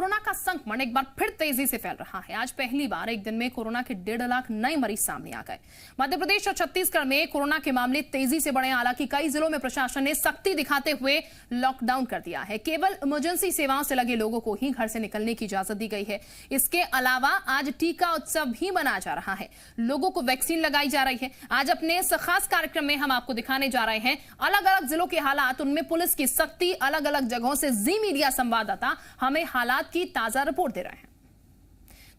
Corona का संक्रमण एक बार फिर तेजी से फैल रहा है। आज पहली बार एक दिन में कोरोना के 1.5 लाख नए मरीज सामने आ गए। मध्य प्रदेश और छत्तीसगढ़ में कोरोना के मामले तेजी से बढ़े। हालांकि कई जिलों में प्रशासन ने सख्ती दिखाते हुए लॉकडाउन कर दिया है। केवल इमरजेंसी सेवाओं से लगे लोगों को ही घर से निकलने की इजाजत दी गई है। इसके अलावा आज टीका उत्सव भी मनाया जा रहा है। लोगों को वैक्सीन लगाई जा रही है। आज अपने इस खास कार्यक्रम में हम आपको दिखाने जा रहे हैं अलग अलग जिलों के हालात, उनमें पुलिस की सख्ती। अलग अलग जगहों से जी मीडिया संवाददाता हमें हालात की ताजा रिपोर्ट दे रहे हैं।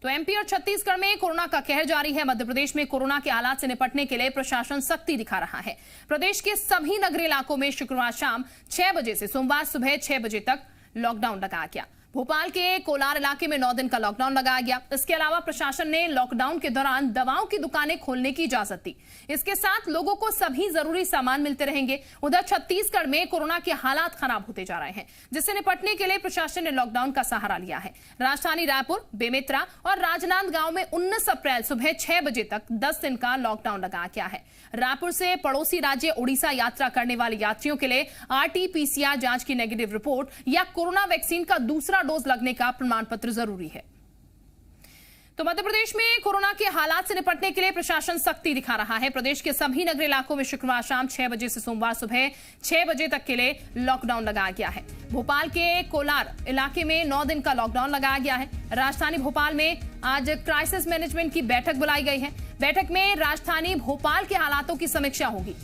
तो एमपी और छत्तीसगढ़ में कोरोना का कहर जारी है। मध्य प्रदेश में कोरोना के हालात से निपटने के लिए प्रशासन सख्ती दिखा रहा है। प्रदेश के सभी नगरीय इलाकों में शुक्रवार शाम 6 बजे से सोमवार सुबह 6 बजे तक लॉकडाउन लगाया गया। भोपाल के कोलार इलाके में 9 दिन का लॉकडाउन लगाया गया। इसके अलावा प्रशासन ने लॉकडाउन के दौरान दवाओं की दुकानें खोलने की इजाजत दी। इसके साथ लोगों को सभी जरूरी सामान मिलते रहेंगे। उधर छत्तीसगढ़ में कोरोना के हालात खराब होते जा रहे हैं, जिससे निपटने के लिए प्रशासन ने लॉकडाउन का सहारा लिया है। राजधानी रायपुर, बेमेतरा और राजनांदगांव में 19 अप्रैल सुबह 6 बजे तक 10 दिन का लॉकडाउन लगाया गया है। रायपुर से पड़ोसी राज्य उड़ीसा यात्रा करने वाले यात्रियों के लिए RT-PCR जांच की नेगेटिव रिपोर्ट या कोरोना वैक्सीन का दूसरा डोज लगने का प्रमाण पत्र जरूरी है। तो मध्य प्रदेश में कोरोना के हालात से निपटने के लिए प्रशासन सख्ती दिखा रहा है। प्रदेश के सभी नगरीय इलाकों में शुक्रवार शाम 6 बजे से सोमवार सुबह 6 बजे तक के लिए लॉकडाउन लगाया गया है। भोपाल के कोलार इलाके में 9 दिन का लॉकडाउन लगाया गया है। राजधानी भोपाल में आज क्राइसिस मैनेजमेंट की बैठक बुलाई गई है। बैठक में राजधानी भोपाल के हालातों की समीक्षा होगी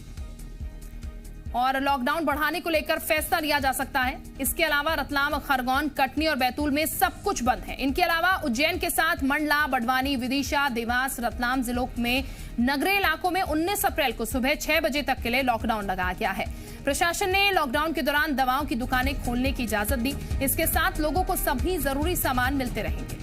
और लॉकडाउन बढ़ाने को लेकर फैसला लिया जा सकता है। इसके अलावा रतलाम, खरगोन, कटनी और बैतूल में सब कुछ बंद है। इनके अलावा उज्जैन के साथ मंडला, बड़वानी, विदिशा, देवास, रतलाम जिलों में नगरीय इलाकों में 19 अप्रैल को सुबह 6 बजे तक के लिए लॉकडाउन लगाया गया है। प्रशासन ने लॉकडाउन के दौरान दवाओं की दुकानें खोलने की इजाजत दी। इसके साथ लोगों को सभी जरूरी सामान मिलते रहेंगे।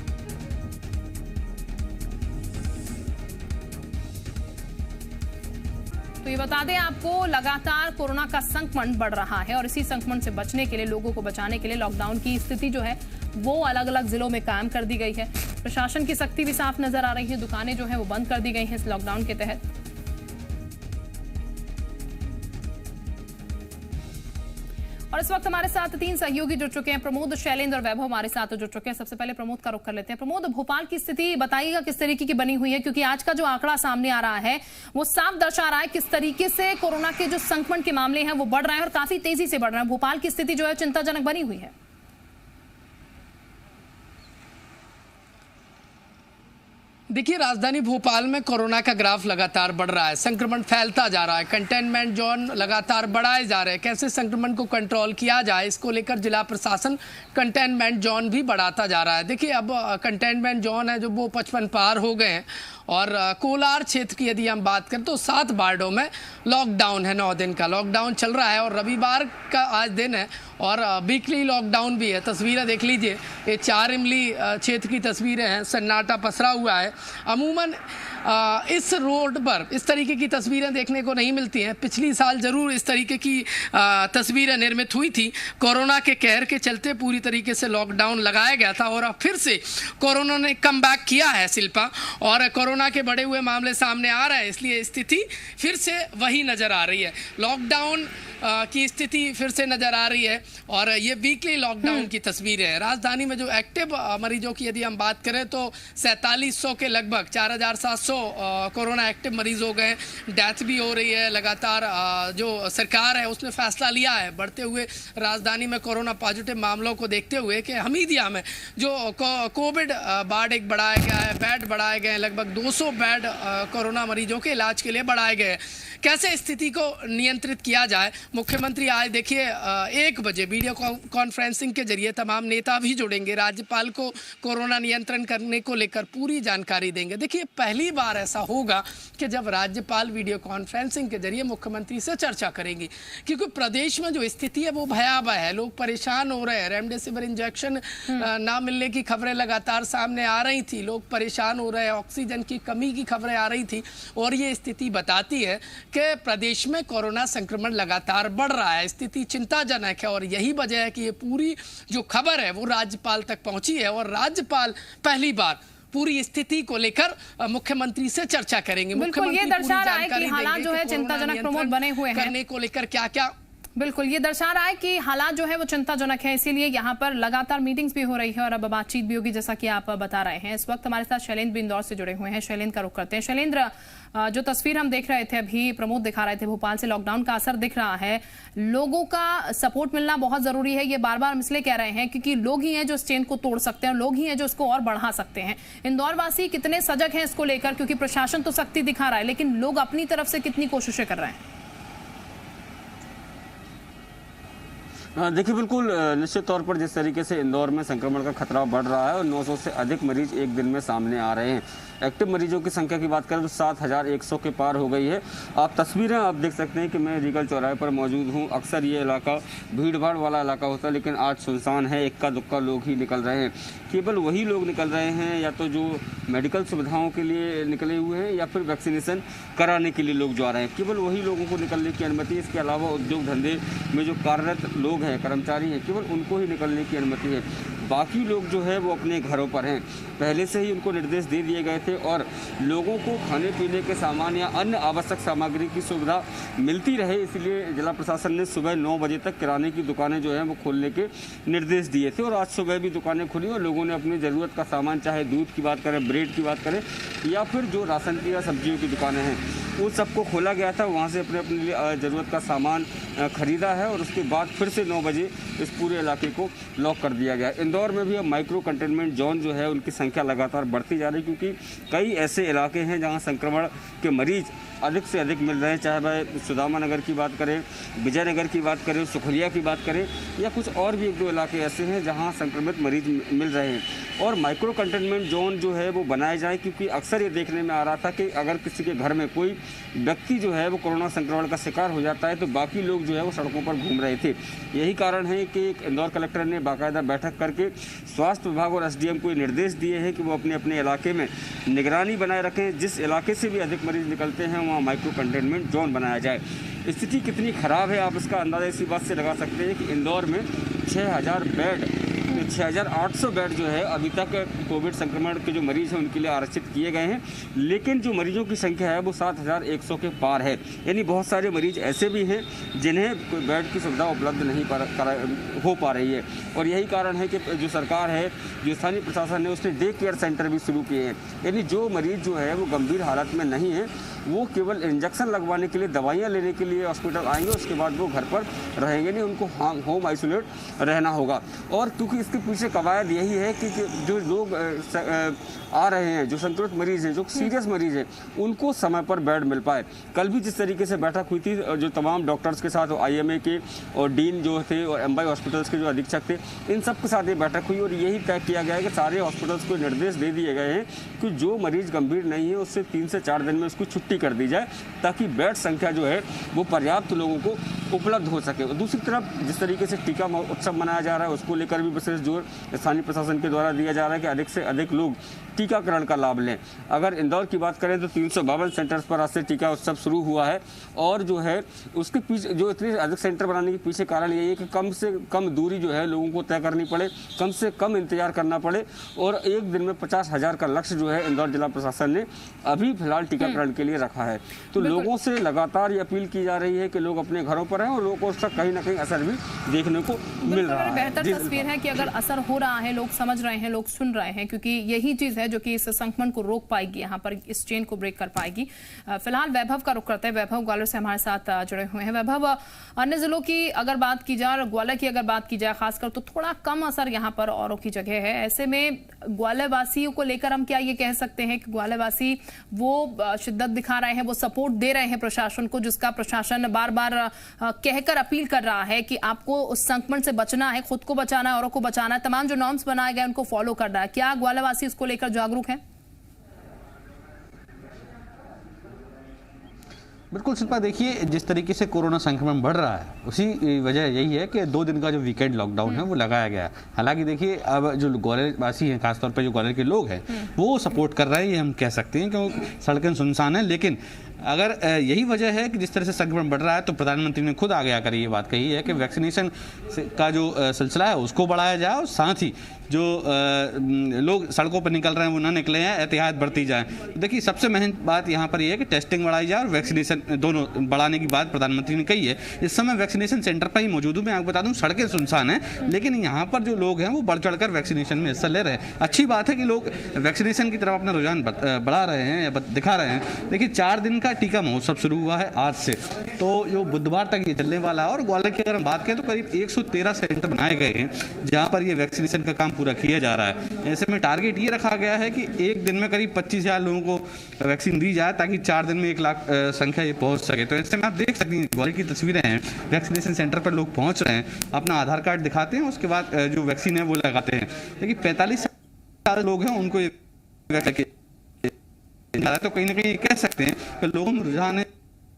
तो ये बता दें आपको, लगातार कोरोना का संक्रमण बढ़ रहा है और इसी संक्रमण से बचने के लिए, लोगों को बचाने के लिए लॉकडाउन की स्थिति जो है वो अलग अलग जिलों में कायम कर दी गई है। प्रशासन की सख्ती भी साफ नजर आ रही है। दुकानें जो है वो बंद कर दी गई हैं इस लॉकडाउन के तहत। और इस वक्त हमारे साथ 3 सहयोगी जुड़ चुके हैं। प्रमोद, शैलेंद्र और वैभव हमारे साथ जुड़ चुके हैं। सबसे पहले प्रमोद का रुख कर लेते हैं। प्रमोद, भोपाल की स्थिति बताइएगा किस तरीके की बनी हुई है, क्योंकि आज का जो आंकड़ा सामने आ रहा है वो साफ दर्शा रहा है किस तरीके से कोरोना के जो संक्रमण के मामले हैं वो बढ़ रहे हैं और काफी तेजी से बढ़ रहे हैं। भोपाल की स्थिति जो है चिंताजनक बनी हुई है। देखिए, राजधानी भोपाल में कोरोना का ग्राफ लगातार बढ़ रहा है। संक्रमण फैलता जा रहा है। कंटेनमेंट जोन लगातार बढ़ाए जा रहे हैं। कैसे संक्रमण को कंट्रोल किया जाए, इसको लेकर जिला प्रशासन कंटेनमेंट जोन भी बढ़ाता जा रहा है। देखिए, अब कंटेनमेंट जोन है जो वो 55 पार हो गए हैं और कोलार क्षेत्र की यदि हम बात करें तो 7 वार्डों में लॉकडाउन है। 9 दिन का लॉकडाउन चल रहा है और रविवार का आज दिन है और वीकली लॉकडाउन भी है। तस्वीरें देख लीजिए, ये 4 इमली क्षेत्र की तस्वीरें हैं। सन्नाटा पसरा हुआ है। अमूमन इस रोड पर इस तरीके की तस्वीरें देखने को नहीं मिलती हैं। पिछली साल ज़रूर इस तरीके की तस्वीरें निर्मित हुई थी। कोरोना के कहर के चलते पूरी तरीके से लॉकडाउन लगाया गया था और अब फिर से कोरोना ने कम बैक किया है शिल्पा, और कोरोना के बढ़े हुए मामले सामने आ रहे हैं, इसलिए स्थिति फिर से वही नज़र आ रही है। लॉकडाउन की स्थिति फिर से नज़र आ रही है और ये वीकली लॉकडाउन की तस्वीरें हैं। राजधानी में जो एक्टिव मरीजों की यदि हम बात करें तो 4700 के लगभग 4700 कोरोना एक्टिव मरीज हो गए। डेथ भी हो रही है। लगातार जो सरकार है उसने फैसला लिया है बढ़ते हुए राजधानी में कोरोना पॉजिटिव मामलों को देखते हुए कि हमीदिया में जो कोविड वार्ड एक बढ़ाया गया है, बेड बढ़ाए गए हैं। लगभग 200 बेड कोरोना मरीजों के इलाज के लिए बढ़ाए गए हैं। कैसे स्थिति को नियंत्रित किया जाए, मुख्यमंत्री आज देखिए 1 बजे वीडियो कॉन्फ्रेंसिंग के जरिए तमाम नेता भी जुड़ेंगे। राज्यपाल को कोरोना नियंत्रण करने को लेकर पूरी जानकारी देंगे। देखिए, पहली बार ऐसा होगा कि जब राज्यपाल वीडियो कॉन्फ्रेंसिंग के जरिए मुख्यमंत्री से चर्चा करेंगी, क्योंकि प्रदेश में जो स्थिति है वो भयावह है। लोग परेशान हो रहे हैं। रेमडेसिविर इंजेक्शन ना मिलने की खबरें लगातार सामने आ रही थी। लोग परेशान हो रहे हैं। ऑक्सीजन की कमी की खबरें आ रही थी और ये स्थिति बताती है कि प्रदेश में कोरोना संक्रमण लगातार बढ़ रहा है। स्थिति चिंताजनक है और यही वजह है कि ये पूरी जो खबर है वो राज्यपाल तक पहुंची है और राज्यपाल पहली बार पूरी स्थिति को लेकर मुख्यमंत्री से चर्चा करेंगे। बिल्कुल, ये दर्शा रहा है कि हालात जो है चिंताजनक प्रमोद बने हुए हैं। करने को लेकर क्या क्या बिल्कुल, ये दर्शा रहा है कि हालात जो है वो चिंताजनक है, इसीलिए यहाँ पर लगातार मीटिंग्स भी हो रही है और अब बातचीत भी होगी, जैसा कि आप बता रहे हैं। इस वक्त हमारे साथ शैलेंद्र भी इंदौर से जुड़े हुए हैं। शैलेंद्र का रुख करते हैं। शैलेंद्र, जो तस्वीर हम देख रहे थे अभी, प्रमोद दिखा रहे थे, भोपाल से लॉकडाउन का असर दिख रहा है। लोगों का सपोर्ट मिलना बहुत जरूरी है, ये बार बार हम इसलिए कह रहे हैं क्योंकि लोग ही हैं जो इस चेन को तोड़ सकते हैं, लोग ही हैं जो इसको और बढ़ा सकते हैं। इंदौर वासी कितने सजग हैं इसको लेकर, क्योंकि प्रशासन तो सख्ती दिखा रहा है, लेकिन लोग अपनी तरफ से कितनी कोशिशें कर रहे हैं? देखिए, बिल्कुल निश्चित तौर पर जिस तरीके से इंदौर में संक्रमण का खतरा बढ़ रहा है और 900 से अधिक मरीज एक दिन में सामने आ रहे हैं। एक्टिव मरीजों की संख्या की बात करें तो 7100 के पार हो गई है। आप तस्वीरें आप देख सकते हैं कि मैं रीगल चौराहे पर मौजूद हूं। अक्सर ये इलाका भीड़ भाड़ वाला इलाका होता है, लेकिन आज सुनसान है। इक्का दुक्का लोग ही निकल रहे हैं। केवल वही लोग निकल रहे हैं या तो जो मेडिकल सुविधाओं के लिए निकले हुए हैं या फिर वैक्सीनेशन कराने के लिए लोग जा रहे हैं। केवल वही लोगों को निकलने की अनुमति। इसके अलावा उद्योग धंधे में जो कार्यरत लोग हैं, कर्मचारी हैं, केवल उनको ही निकलने की अनुमति है। बाकी लोग जो है वो अपने घरों पर हैं। पहले से ही उनको निर्देश दे दिए गए थे और लोगों को खाने पीने के सामान या अन्य आवश्यक सामग्री की सुविधा मिलती रहे, इसलिए जिला प्रशासन ने सुबह 9 बजे तक किराने की दुकानें जो हैं वो खोलने के निर्देश दिए थे। और आज सुबह भी दुकानें खुली और लोगों ने अपनी ज़रूरत का सामान, चाहे दूध की बात करें, ब्रेड की बात करें या फिर जो राशन की या सब्जियों की दुकानें हैं, उन सबको खोला गया था। वहाँ से अपने अपने लिए ज़रूरत का सामान खरीदा है और उसके बाद फिर से 9 बजे इस पूरे इलाके को लॉक कर दिया गया। इंदौर में भी अब माइक्रो कंटेनमेंट जोन जो है उनकी संख्या लगातार बढ़ती जा रही है, क्योंकि कई ऐसे इलाके हैं जहाँ संक्रमण के मरीज अधिक से अधिक मिल रहे हैं। चाहे वह सुदामा नगर की बात करें, विजयनगर की बात करें, सुखलिया की बात करें या कुछ और भी 1-2 इलाके ऐसे हैं जहां संक्रमित मरीज मिल रहे हैं। और माइक्रो कंटेनमेंट जोन जो है वो बनाए जाए, क्योंकि अक्सर ये देखने में आ रहा था कि अगर किसी के घर में कोई व्यक्ति जो है वो कोरोना संक्रमण का शिकार हो जाता है तो बाकी लोग जो है वो सड़कों पर घूम रहे थे। यही कारण है कि इंदौर कलेक्टर ने बाकायदा बैठक करके स्वास्थ्य विभाग और एसडीएम को निर्देश दिए हैं कि वो अपने अपने इलाके में निगरानी बनाए रखें। जिस इलाके से भी अधिक मरीज निकलते हैं वहाँ माइक्रो कंटेनमेंट जोन बनाया जाए। स्थिति कितनी खराब है आप इसका अंदाजा इसी बात से लगा सकते हैं कि इंदौर में 6,800 बेड जो है अभी तक कोविड संक्रमण के जो मरीज हैं उनके लिए आरक्षित किए गए हैं, लेकिन जो मरीजों की संख्या है वो 7100 के पार है। यानी बहुत सारे मरीज ऐसे भी हैं जिन्हें कोई बेड की सुविधा उपलब्ध नहीं हो पा रही है। और यही कारण है कि जो सरकार है, जो स्थानीय प्रशासन है, उसने डे केयर सेंटर भी शुरू किए हैं। यानी जो मरीज जो है वो गंभीर हालत में नहीं है, वो केवल इंजेक्शन लगवाने के लिए, दवाइयाँ लेने के लिए हॉस्पिटल आएंगे, उसके बाद वो घर पर रहेंगे नहीं, उनको होम आइसोलेट रहना होगा। और क्योंकि इसके पीछे कवायद यही है कि जो लोग आ रहे हैं, जो संक्रमित मरीज हैं, जो सीरियस मरीज हैं, उनको समय पर बेड मिल पाए। कल भी जिस तरीके से बैठक हुई थी जो तमाम डॉक्टर्स के साथ, IMA के और डीन जो थे और MY हॉस्पिटल्स के जो अधीक्षक थे, इन सब के साथ ये बैठक हुई और यही तय किया गया है कि सारे हॉस्पिटल्स को निर्देश दे दिए गए हैं कि जो मरीज गंभीर नहीं है उससे 3 से 4 दिन में उसको छुट्टी कर दी जाए, ताकि बेड संख्या जो है वो पर्याप्त लोगों को उपलब्ध हो सके। और दूसरी तरफ जिस तरीके से टीका उत्सव मनाया जा रहा है उसको लेकर भी विशेष जोर स्थानीय प्रशासन के द्वारा दिया जा रहा है कि अधिक से अधिक लोग टीकाकरण का लाभ लें। अगर इंदौर की बात करें तो 352 सेंटर्स पर आज से टीका उत्सव शुरू हुआ है और जो है उसके पीछे जो इतने अधिक सेंटर बनाने के पीछे कारण यही है कि कम से कम दूरी जो है लोगों को तय करनी पड़े, कम से कम इंतजार करना पड़े। और एक दिन में 50,000 का लक्ष्य जो है इंदौर जिला प्रशासन ने अभी फिलहाल टीकाकरण के लिए रखा है। तो लोगों से लगातार ये अपील की जा रही है कि लोग अपने घरों पर रहें और लोगों को उसका कहीं ना कहीं असर भी देखने को मिल रहा है। बेहतर तस्वीर है कि अगर असर हो रहा है, लोग समझ रहे हैं, लोग सुन रहे हैं, क्योंकि यही चीज है जो कि इस संक्रमण को रोक पाएगी, यहाँ पर इस चेन को ब्रेक कर पाएगी। फिलहाल वैभव का रुख करते हैं। वैभव ग्वालियर से हमारे साथ जुड़े हुए हैं। वैभव, अन्य जिलों की अगर बात की जाए और ग्वालियर की अगर बात की जाए खासकर, तो थोड़ा कम असर यहाँ पर औरों की जगह है। ऐसे में ग्वालियर वासियों को लेकर हम क्या ये कह सकते हैं कि ग्वालियर वासी वो शिद्दत दिखा रहे हैं, वो सपोर्ट दे रहे हैं प्रशासन को, जिसका प्रशासन बार बार कहकर अपील कर रहा है कि आपको उस संक्रमण से बचना है, खुद को बचाना है, औरों को बचाना है, तमाम जो नॉर्म्स बनाए गए उनको फॉलो करना है। क्या ग्वालियर वासी इसको लेकर जागरूक है? बिल्कुल शिल्पा, देखिए जिस तरीके से कोरोना संक्रमण बढ़ रहा है उसी वजह यही है कि 2 दिन का जो वीकेंड लॉकडाउन है वो लगाया गया है। हालांकि देखिए अब जो ग्वालियर वासी हैं, खासतौर पर जो ग्वालियर के लोग हैं, वो सपोर्ट कर रहे हैं, ये हम कह सकते हैं, क्योंकि सड़कें सुनसान हैं। लेकिन अगर यही वजह है कि जिस तरह से संक्रमण बढ़ रहा है तो प्रधानमंत्री ने खुद आगे आकर ये बात कही है कि वैक्सीनेशन का जो सिलसिला है उसको बढ़ाया जाए और साथ ही जो लोग सड़कों पर निकल रहे हैं वो ना निकले हैं, एहतियात बरती जाए। देखिए सबसे महंगी बात यहाँ पर यह है कि टेस्टिंग बढ़ाई जाए और वैक्सीनेशन दोनों बढ़ाने की बात प्रधानमंत्री ने कही है। इस समय वैक्सीनेशन सेंटर पर ही मौजूद हूँ, मैं आपको बता दूँ सड़कें सुनसान हैं, लेकिन यहाँ पर जो लोग हैं वो बढ़ चढ़कर वैक्सीनेशन में हिस्सा ले रहे हैं। अच्छी बात है कि लोग वैक्सीनेशन की तरफ अपना रुझान बढ़ा रहे हैं या दिखा रहे हैं। देखिए 4 दिन का टीका महोत्सव शुरू हुआ है आज से, तो जो बुधवार तक ये चलने वाला है। और ग्वालियर की अगर हम बात करें तो करीब 113 सेंटर बनाए गए हैं जहाँ पर ये वैक्सीनेशन का काम पूरा किया जा रहा है। ऐसे में टारगेट ये रखा गया है कि एक दिन में करीब 25,000 लोगों को वैक्सीन दी जाए ताकि 4 दिन में 1 लाख संख्या ये पहुंच सके। तो ऐसे में आप देख सकते हैं ग्वालियर की तस्वीरें हैं, वैक्सीनेशन सेंटर पर लोग पहुंच रहे हैं, अपना आधार कार्ड दिखाते हैं, उसके बाद जो वैक्सीन है वो लगाते हैं। लेकिन 45 साल लोग हैं उनको ये तो कहीं ना कहीं कह सकते हैं कि लोगों में रुझान है।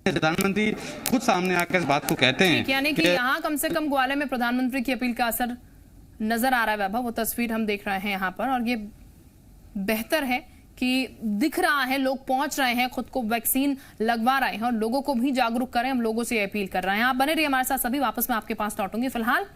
प्रधानमंत्री खुद सामने आकर इस बात को कहते हैं, यानी कि यहाँ कम से कम ग्वालियर में प्रधानमंत्री की अपील का असर नजर आ रहा है। वैभव, वो तस्वीर हम देख रहे हैं यहाँ पर, और ये बेहतर है कि दिख रहा है, लोग पहुंच रहे हैं, खुद को वैक्सीन लगवा रहे हैं और लोगों को भी जागरूक करें। हम लोगों से अपील कर रहे हैं। आप बने रहिए हमारे साथ, सभी वापस में आपके पास लौटूंगी। फिलहाल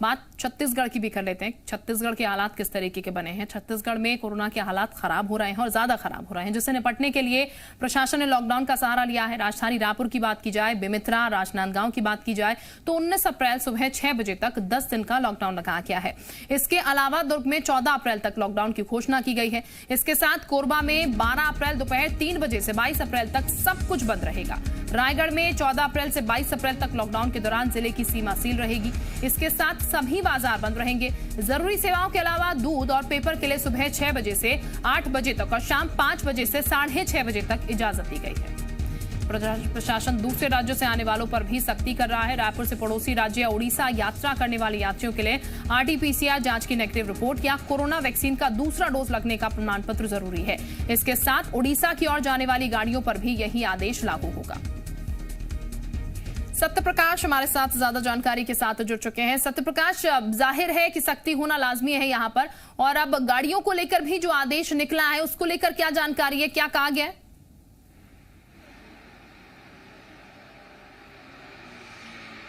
बात छत्तीसगढ़ की भी कर लेते हैं। छत्तीसगढ़ के हालात किस तरीके के बने हैं। छत्तीसगढ़ में कोरोना के हालात खराब हो रहे हैं और ज्यादा खराब हो रहे हैं, जिससे निपटने के लिए प्रशासन ने लॉकडाउन का सहारा लिया है। राजधानी रायपुर की बात की जाए, बेमित्रा, राजनांदगांव की बात की जाए तो 19 अप्रैल सुबह 6 बजे तक 10 दिन का लॉकडाउन लगाया गया है। इसके अलावा दुर्ग में 14 अप्रैल तक लॉकडाउन की घोषणा की गई है। इसके साथ कोरबा में 12 अप्रैल दोपहर 3 बजे से 22 अप्रैल तक सब कुछ बंद रहेगा। रायगढ़ में 14 अप्रैल से 22 अप्रैल तक लॉकडाउन के दौरान जिले की सीमा सील रहेगी। इसके साथ सभी बाजार बंद रहेंगे। जरूरी सेवाओं के अलावा दूध और पेपर के लिए सुबह 6 बजे से 8 बजे तक और शाम 5 बजे से 6:30 बजे तक इजाजत दी गई है। प्रशासन दूसरे राज्यों से आने वालों पर भी सख्ती कर रहा है। रायपुर से पड़ोसी राज्य उड़ीसा यात्रा करने वाले यात्रियों के लिए RT-PCR जांच की नेगेटिव रिपोर्ट या कोरोना वैक्सीन का दूसरा डोज लगने का प्रमाण पत्र जरूरी है। इसके साथ उड़ीसा की ओर जाने वाली गाड़ियों पर भी यही आदेश लागू होगा। सत्यप्रकाश हमारे साथ ज्यादा जानकारी के साथ जुड़ चुके हैं। सत्यप्रकाश, जाहिर है कि सख्ती होना लाजमी है यहाँ पर, और अब गाड़ियों को लेकर भी जो आदेश निकला है उसको लेकर क्या जानकारी है, क्या कहा गया है?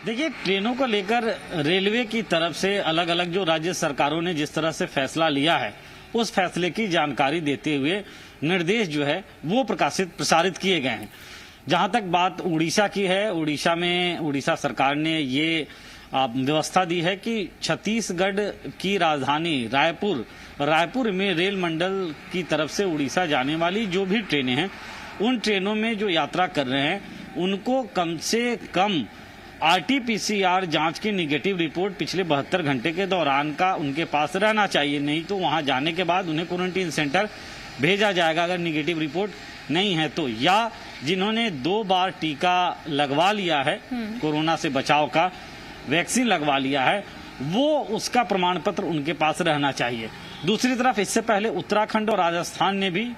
देखिए, ट्रेनों को लेकर रेलवे की तरफ से अलग अलग जो राज्य सरकारों ने जिस तरह से फैसला लिया है, उस फैसले की जानकारी देते हुए निर्देश जो है वो प्रसारित किए गए हैं। जहां तक बात उड़ीसा की है, उड़ीसा में उड़ीसा सरकार ने ये व्यवस्था दी है कि छत्तीसगढ़ की राजधानी रायपुर में रेल मंडल की तरफ से उड़ीसा जाने वाली जो भी ट्रेनें हैं, उन ट्रेनों में जो यात्रा कर रहे हैं उनको कम से कम RT-PCR जांच की निगेटिव रिपोर्ट पिछले 72 घंटे के दौरान का उनके पास रहना चाहिए। नहीं तो वहां जाने के बाद उन्हें क्वारंटीन सेंटर भेजा जाएगा अगर निगेटिव रिपोर्ट नहीं है तो। या जिन्होंने 2 बार टीका लगवा लिया है, कोरोना से बचाव का वैक्सीन लगवा लिया है, वो उसका प्रमाण पत्र उनके पास रहना चाहिए। दूसरी तरफ इससे पहले उत्तराखंड और राजस्थान ने भी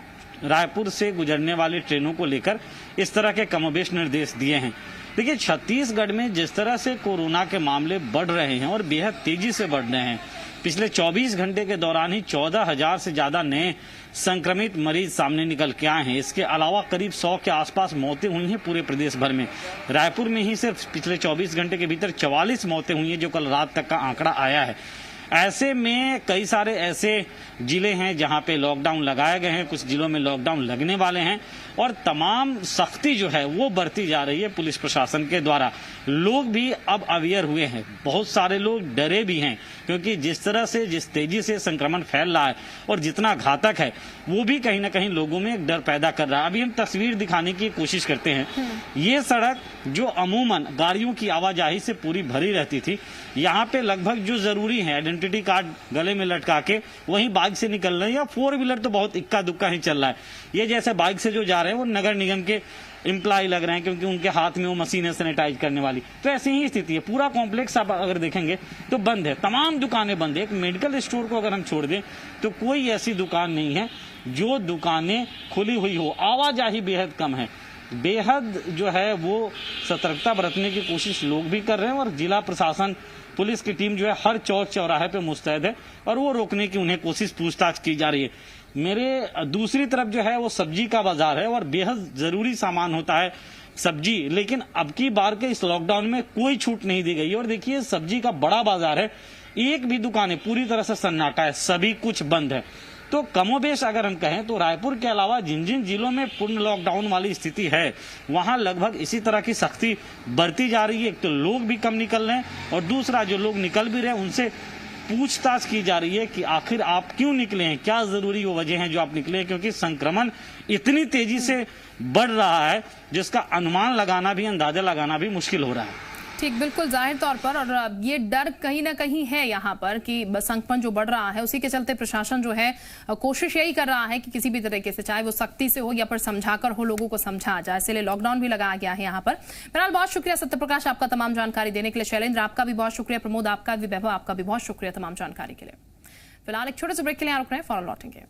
रायपुर से गुजरने वाली ट्रेनों को लेकर इस तरह के कमोबेश निर्देश दिए हैं। देखिए, छत्तीसगढ़ में जिस तरह से कोरोना के मामले बढ़ रहे हैं और बेहद तेजी से बढ़ रहे हैं, पिछले 24 घंटे के दौरान ही 14,000 से ज्यादा नए संक्रमित मरीज सामने निकल के आए हैं। इसके अलावा करीब 100 के आसपास मौतें हुई हैं पूरे प्रदेश भर में। रायपुर में ही सिर्फ पिछले 24 घंटे के भीतर 44 मौतें हुई हैं, जो कल रात तक का आंकड़ा आया है। ऐसे में कई सारे ऐसे जिले हैं जहां पे लॉकडाउन लगाए गए हैं, कुछ जिलों में लॉकडाउन लगने वाले हैं, और तमाम सख्ती जो है वो बढ़ती जा रही है पुलिस प्रशासन के द्वारा। लोग भी अब अवेयर हुए हैं, बहुत सारे लोग डरे भी हैं, क्योंकि जिस तरह से जिस तेजी से संक्रमण फैल रहा है और जितना घातक है वो भी कहीं ना कहीं लोगों में एक डर पैदा कर रहा है। अभी हम तस्वीर दिखाने की कोशिश करते हैं। ये सड़क जो अमूमन गाड़ियों की आवाजाही से पूरी भरी रहती थी, यहाँ पे लगभग जो जरूरी है आइडेंटिटी कार्ड गले में लटका के वहीं बाइक से निकल रहे हैं, या 4 व्हीलर तो बहुत इक्का दुक्का ही चल रहा है। ये जैसे बाइक से जो जा रहे हैं वो नगर निगम के एम्प्लॉय लग रहे हैं, क्योंकि उनके हाथ में वो मशीन है सैनिटाइज करने वाली। तो ऐसी ही स्थिति है। पूरा कॉम्प्लेक्स आप अगर देखेंगे तो बंद है, तमाम दुकानें बंद है। एक मेडिकल स्टोर को अगर हम छोड़ दें तो कोई ऐसी दुकान नहीं है जो दुकानें खुली हुई हो। आवाजाही बेहद कम है, बेहद जो है वो सतर्कता बरतने की कोशिश लोग भी कर रहे हैं, और जिला प्रशासन पुलिस की टीम जो है हर चौक चौराहे पे मुस्तैद है और वो रोकने की उन्हें कोशिश पूछताछ की जा रही है। मेरे दूसरी तरफ जो है वो सब्जी का बाजार है और बेहद जरूरी सामान होता है सब्जी, लेकिन अब की बार के इस लॉकडाउन में कोई छूट नहीं दी गई। और देखिए, सब्जी का बड़ा बाजार है, एक भी दुकानें पूरी तरह से सन्नाटा है, सभी कुछ बंद है। तो कमोबेश अगर हम कहें तो रायपुर के अलावा जिन जिन जिलों में पूर्ण लॉकडाउन वाली स्थिति है वहां लगभग इसी तरह की सख्ती बरती जा रही है। एक तो लोग भी कम निकल रहे हैं और दूसरा जो लोग निकल भी रहे हैं उनसे पूछताछ की जा रही है कि आखिर आप क्यों निकले हैं, क्या जरूरी वो वजह है जो आप निकले हैं, क्योंकि संक्रमण इतनी तेजी से बढ़ रहा है जिसका अनुमान लगाना भी, अंदाजा लगाना भी मुश्किल हो रहा है। ठीक, बिल्कुल जाहिर तौर पर, और ये डर कहीं ना कहीं है यहाँ पर कि संक्रमण जो बढ़ रहा है उसी के चलते प्रशासन जो है कोशिश यही कर रहा है कि किसी भी तरीके से, चाहे वो सख्ती से हो या फिर समझाकर हो, लोगों को समझा जाए, इसलिए लॉकडाउन भी लगाया गया है यहाँ पर। बहरहाल बहुत शुक्रिया सत्यप्रकाश आपका तमाम जानकारी देने के लिए। शैलेंद्र आपका भी बहुत शुक्रिया, प्रमोद आपका भी, वैभव आपका भी बहुत शुक्रिया तमाम जानकारी के लिए। फिलहाल एक छोटे से ब्रेक के लिए रुक रहे हैं, फौरन लौटेंगे।